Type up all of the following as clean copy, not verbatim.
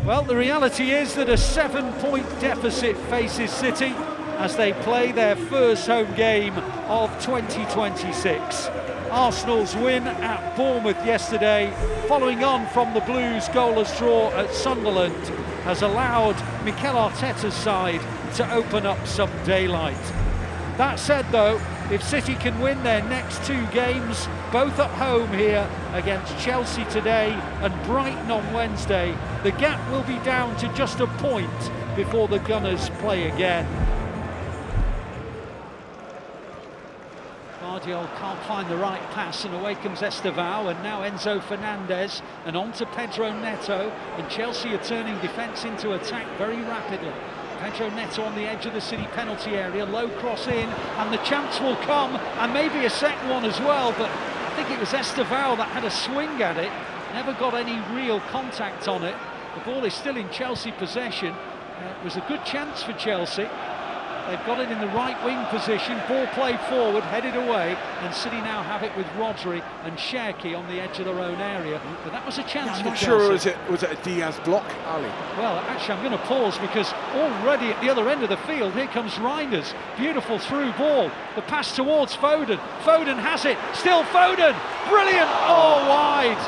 Well, the reality is that a 7-point deficit faces City as they play their first home game of 2026. Arsenal's win at Bournemouth yesterday, following on from the Blues' goalless draw at Sunderland, has allowed Mikel Arteta's side to open up some daylight. That said though, if City can win their next 2 games, both at home here against Chelsea today and Brighton on Wednesday, the gap will be down to just a point before the Gunners play again. Guardiola can't find the right pass, and away comes Estevao, and now Enzo Fernandez, and on to Pedro Neto, and Chelsea are turning defence into attack very rapidly. Pedro Neto on the edge of the City penalty area, low cross in, and the chance will come, and maybe a second one as well, but I think it was Estevao that had a swing at it, never got any real contact on it. The ball is still in Chelsea possession. It was a good chance for Chelsea. They've got it in the right wing position, ball played forward, headed away, and City now have it with Rodri and Cherki on the edge of their own area. But that was a chance for Chelsea. I'm not sure, was it a Diaz block, Ali? Well, actually, I'm going to pause because already at the other end of the field, here comes Reijnders. Beautiful through ball. The pass towards Foden. Foden has it. Still Foden. Brilliant. Oh, wide.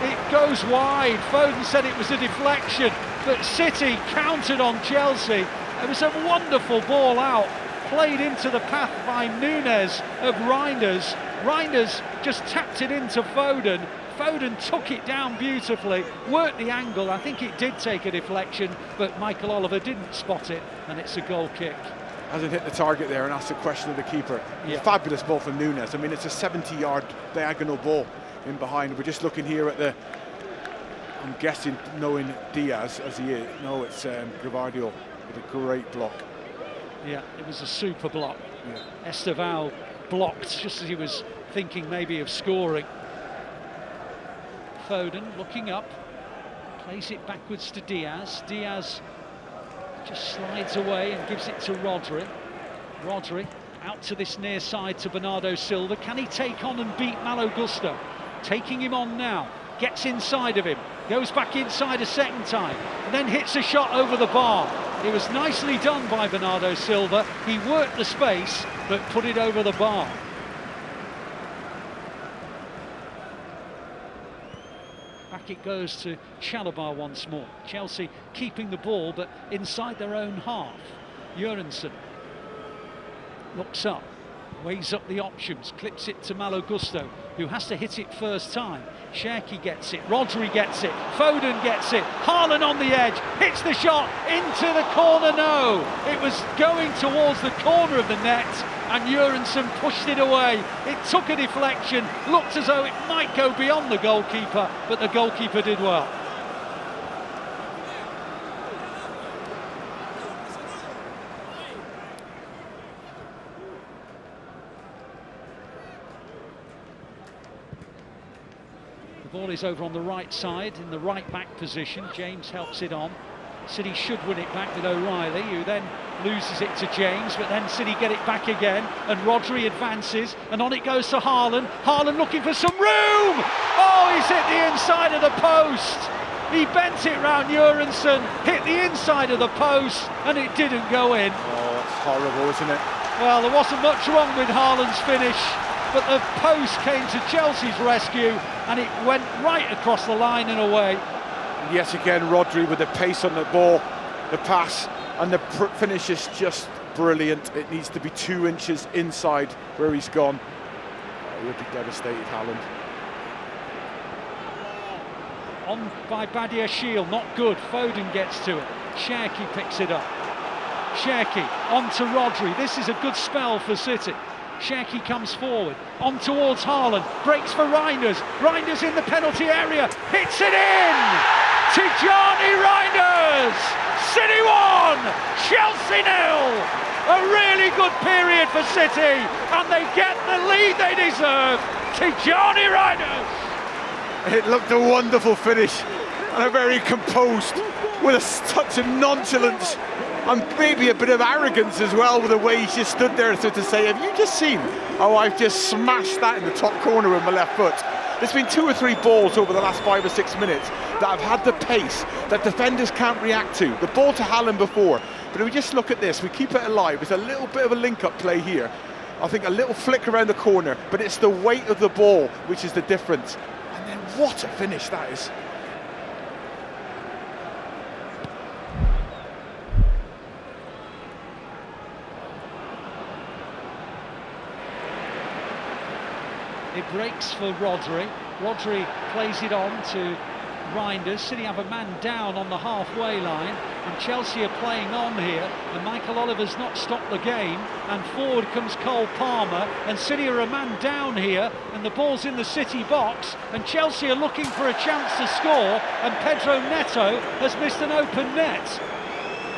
It goes wide. Foden said it was a deflection, but City countered on Chelsea. It was a wonderful ball out, played into the path by Núñez of Reijnders. Reijnders just tapped it into Foden. Foden took it down beautifully, worked the angle. I think it did take a deflection, but Michael Oliver didn't spot it, and it's a goal kick. Hasn't hit the target there, and that's the question of the keeper. Yeah. Fabulous ball from Núñez. I mean, it's a 70-yard diagonal ball in behind. We're just looking here at the, I'm guessing, knowing Diaz as he is. No, it's Guardiola. With a great block. Yeah, it was a super block. Yeah. Estevao blocked just as he was thinking maybe of scoring. Foden looking up, plays it backwards to Diaz. Diaz just slides away and gives it to Rodri. Rodri out to this near side to Bernardo Silva. Can he take on and beat Malo Gusto? Taking him on now, gets inside of him, goes back inside a second time, and then hits a shot over the bar. It was nicely done by Bernardo Silva. He worked the space, but put it over the bar. Back it goes to Chalobah once more. Chelsea keeping the ball, but inside their own half. Jørgensen looks up, weighs up the options, clips it to Malo Gusto, who has to hit it first time. Cherki gets it, Rodri gets it, Foden gets it, Haaland on the edge, hits the shot into the corner, no! It was going towards the corner of the net, and Jørgensen pushed it away. It took a deflection, looked as though it might go beyond the goalkeeper, but the goalkeeper did well. The ball is over on the right side in the right back position. James helps it on. City should win it back with O'Reilly, who then loses it to James, but then City get it back again, and Rodri advances, and on it goes to Haaland. Haaland looking for some room! Oh, he's hit the inside of the post! He bent it round Jørgensen, hit the inside of the post, and it didn't go in. Oh, that's horrible, isn't it? Well, there wasn't much wrong with Haaland's finish, but the post came to Chelsea's rescue, and it went right across the line and away. And yes, again, Rodri with the pace on the ball, the pass, and the finish is just brilliant. It needs to be 2 inches inside where he's gone. Oh, he'll be devastated, Haaland. On by Badiashile, not good. Foden gets to it. Cherki picks it up. Cherki on to Rodri. This is a good spell for City. Cherki comes forward, on towards Haaland, breaks for Reijnders. Reijnders in the penalty area, hits it in! Tijjani Reijnders! City 1, Chelsea 0! A really good period for City, and they get the lead they deserve. Tijjani Reijnders! It looked a wonderful finish, and a very composed, with a touch of nonchalance, and maybe a bit of arrogance as well with the way he just stood there to say, have you just seen how I've just smashed that in the top corner with my left foot? There's been 2 or 3 balls over the last 5 or 6 minutes that have had the pace that defenders can't react to. The ball to Haaland before, but if we just look at this, we keep it alive. There's a little bit of a link-up play here. I think a little flick around the corner, but it's the weight of the ball which is the difference. And then what a finish that is. It breaks for Rodri. Rodri plays it on to Reijnders. City have a man down on the halfway line, and Chelsea are playing on here, and Michael Oliver's not stopped the game, and forward comes Cole Palmer, and City are a man down here, and the ball's in the City box, and Chelsea are looking for a chance to score, and Pedro Neto has missed an open net.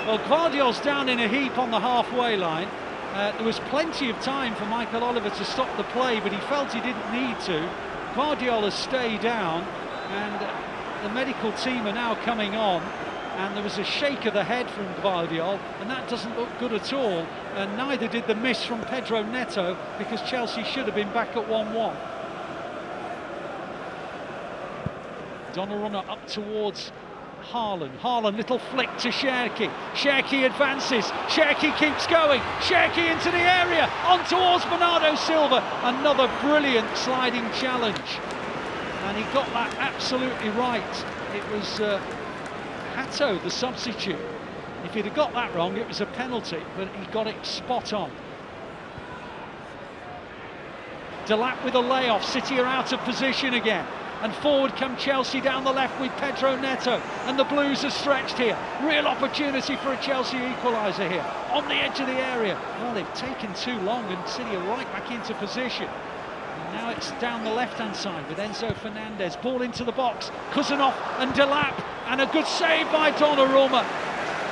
Well, Guardiola's down in a heap on the halfway line. There was plenty of time for Michael Oliver to stop the play, but he felt he didn't need to. Guardiola stayed down, and the medical team are now coming on, and there was a shake of the head from Guardiola, and that doesn't look good at all, and neither did the miss from Pedro Neto, because Chelsea should have been back at 1-1. Donnarumma up towards Haaland, little flick to Cherki. Cherki advances, Cherki keeps going, Cherki into the area, on towards Bernardo Silva. Another brilliant sliding challenge, and he got that absolutely right. It was Hato, the substitute. If he'd have got that wrong, it was a penalty, but he got it spot on. Delap with a layoff, City are out of position again. And forward come Chelsea down the left with Pedro Neto, and the Blues are stretched here. Real opportunity for a Chelsea equaliser here, on the edge of the area. Well, they've taken too long, and City are right back into position. And now it's down the left-hand side with Enzo Fernandez. Ball into the box, Kuzanov and Delap, and a good save by Donnarumma.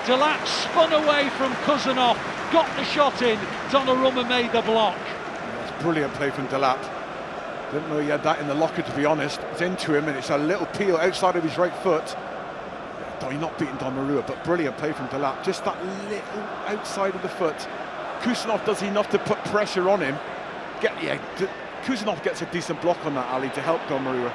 Delap spun away from Kuzanov, got the shot in, Donnarumma made the block. That's brilliant play from Delap. Didn't know he had that in the locker, to be honest. It's into him, and it's a little peel outside of his right foot. Though he's not beating Donnarumma, but brilliant play from Delap. Just that little outside of the foot. Kusanov does enough to put pressure on him. Kusanov gets a decent block on that alley to help Donnarumma.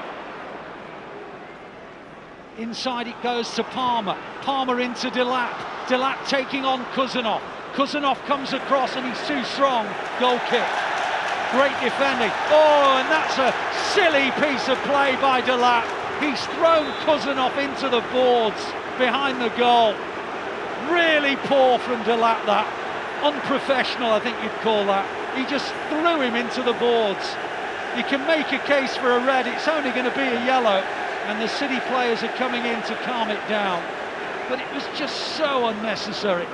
Inside it goes to Palmer. Palmer into Delap. Delap taking on Kuzanov. Kuzanov comes across, and he's too strong. Goal kick. Great defending. Oh, and that's a silly piece of play by Delap. He's thrown Kuzanov into the boards behind the goal. Really poor from Delap, that. Unprofessional, I think you'd call that. He just threw him into the boards. You can make a case for a red. It's only going to be a yellow, and the City players are coming in to calm it down. But it was just so unnecessary.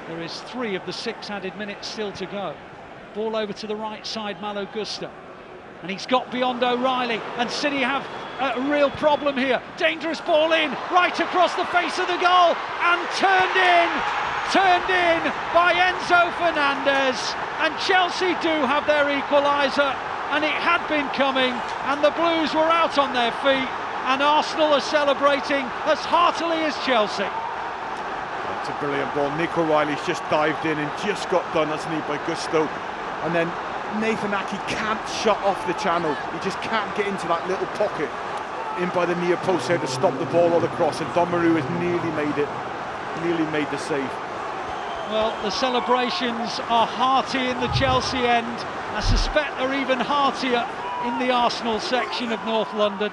There is 3 of the 6 added minutes still to go. Ball over to the right side, Malo Gusto, and he's got beyond O'Reilly, and City have a real problem here. Dangerous ball in, right across the face of the goal, and turned in by Enzo Fernandez, and Chelsea do have their equaliser, and it had been coming, and the Blues were out on their feet, and Arsenal are celebrating as heartily as Chelsea. It's a brilliant ball. Nick O'Reilly's just dived in and just got done, hasn't he, by Gusto. And then Nathan Ake can't shut off the channel. He just can't get into that little pocket in by the near post there to stop the ball or the cross. And Donnarumma has nearly made the save. Well, the celebrations are hearty in the Chelsea end. I suspect they're even heartier in the Arsenal section of North London.